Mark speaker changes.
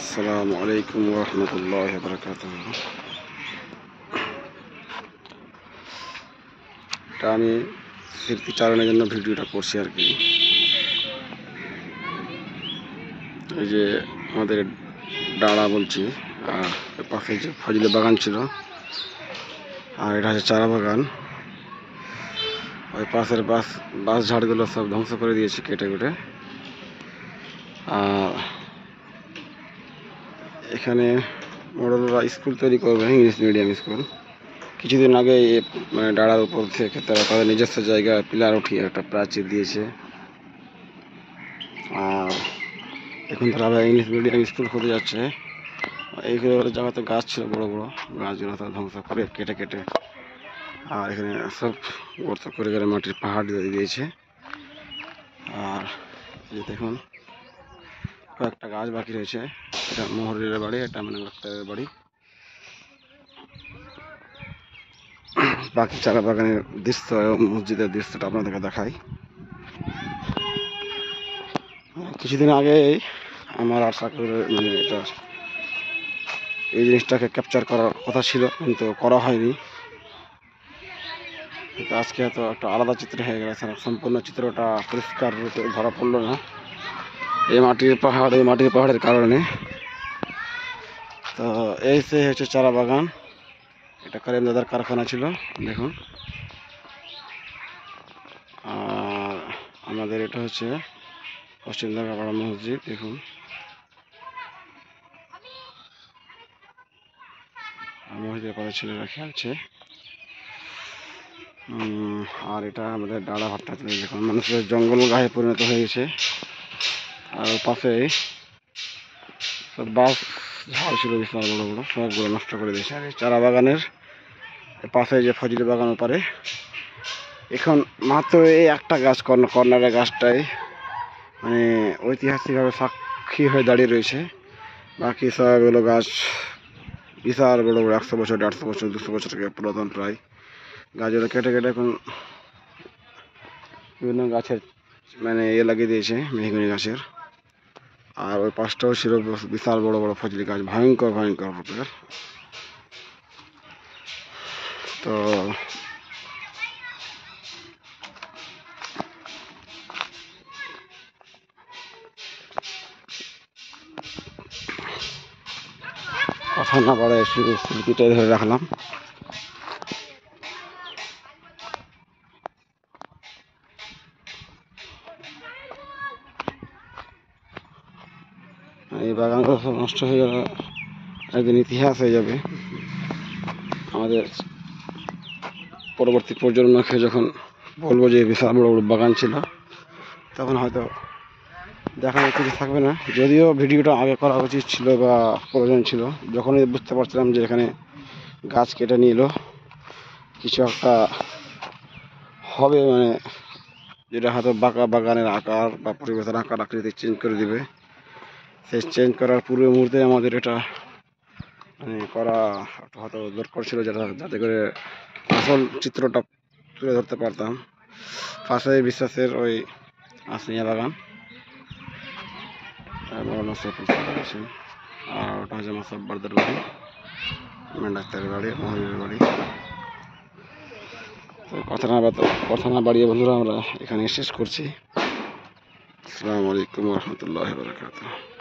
Speaker 1: আসসালামু আলাইকুম ওয়া রাহমাতুল্লাহি ওয়া বারাকাতুহু। এটা আমি স্মৃতিচারণের জন্য ভিডিওটা করছি আর কি। এই যে আমাদের ডাড়া বলছি, আর পাশে যে ফজলি বাগান ছিল, আর এটা হচ্ছে চারা বাগান। ওই পাশের বাঁশ ঝাড়গুলো সব ধ্বংস করে দিয়েছে কেটে কেটে। আর এখানে মোড়লরা স্কুল তৈরি করবে, ইংলিশ মিডিয়াম স্কুল। কিছুদিন আগে মানে ডাড়ার উপর থেকে তারা তাদের নিজস্ব জায়গায় পিলার উঠিয়ে একটা প্রাচীর দিয়েছে। আর এখন তারা আবার ইংলিশ মিডিয়াম স্কুল হতে যাচ্ছে। এইগুলো জায়গাতে গাছ ছিল, বড় বড় গাছগুলো তারা ধ্বংস করে কেটে কেটে, আর এখানে সব গর্ত করে করে মাটির পাহাড় দিয়ে দিয়েছে। আর এই যে দেখুন, কয়েকটা গাছ বাকি রয়েছে। এটা মোহরের বাড়ি, এটা মানে ডাক্তারের বাড়ি। বাকি চারা বাগানের দৃশ্য এবং মসজিদের দৃশ্যটা আপনাদেরকে দেখাই। কিছুদিন আগে আমার আশা করে মানে এটা এই জিনিসটাকে ক্যাপচার করার কথা ছিল, কিন্তু করা হয়নি। কিন্তু আজকে এত একটা আলাদা চিত্র হয়ে গেছে, সম্পূর্ণ চিত্রটা পরিষ্কার রূপে ধরা পড়লো না এই মাটির পাহাড়ের কারণে। তো এই সে হচ্ছে চারা বাগান। এটা করিম দাদার কারখানা ছিল, দেখুন। আর আমাদের এটা হচ্ছে পশ্চিম দাঙ্গাপাড়া মসজিদ, দেখুন। মসজিদের পাশে ছেলেরা খেলছে। আর এটা আমাদের ডাড়া ভাট্টা, দেখুন মানুষের জঙ্গল গায়ে পরিণত হয়ে গেছে। আর পাশে সব বাস ঝাড় ছিল বিশাল বড় বড়, সবগুলো নষ্ট করে দিয়েছে। আর এই চারা বাগানের পাশে যে ফজলি বাগান পারে, এখন মাত্র এই একটা গাছ কর্নারের গাছটাই মানে ঐতিহাসিকভাবে সাক্ষী হয়ে দাঁড়িয়ে রয়েছে। বাকি সবগুলো গাছ বিশাল বড় বড়, 100 বছর, 150 বছর, 200 বছর থেকে পুরাতন প্রায়। গাছগুলো কেটে কেটে এখন বিভিন্ন গাছের মানে লাগিয়ে দিয়েছে, মেহগনি গাছের। আর ওই পাশটাও ছিল বিশাল বড় বড় ফজলি গাছ, ভয়ঙ্কর ভয়ঙ্কর রূপের। তো কথা না বলে শুধু স্মৃতিটাই ধরে রাখলাম। এই বাগানগুলো সব নষ্ট হয়ে গেলে একদিন ইতিহাস হয়ে যাবে। আমাদের পরবর্তী প্রজন্মকে যখন বলবো যে বিশাল বড় বড় বাগান ছিল, তখন হয়তো দেখানোর কিছু থাকবে না। যদিও ভিডিওটা আগে করা উচিত ছিল বা প্রয়োজন ছিল, যখনই বুঝতে পারছিলাম যে এখানে গাছ কেটে নিল কিছু একটা হবে, মানে যেটা হয়তো বাঁকা বাগানের আকার বা পরিবেশের আকার আকৃতি চেঞ্জ করে দিবে। সেই চেঞ্জ করার পূর্ব মুহূর্তে আমাদের এটা মানে করা হয়তো দরকার ছিল, যাতে করে আসল চিত্রটা তুলে ধরতে পারতাম। পাশে বিশ্বাসের ওই আসনিয়া বাগান, আর ওটা হচ্ছে মাসাব্বারদের বাড়ি, ডাক্তারের বাড়ি, মহিলার বাড়ি। তো কথা না বাড়িয়ে বন্ধুরা আমরা এখানে শেষ করছি। আসসালামু আলাইকুম ওয়া রাহমাতুল্লাহি ওয়া বারাকাতুহু।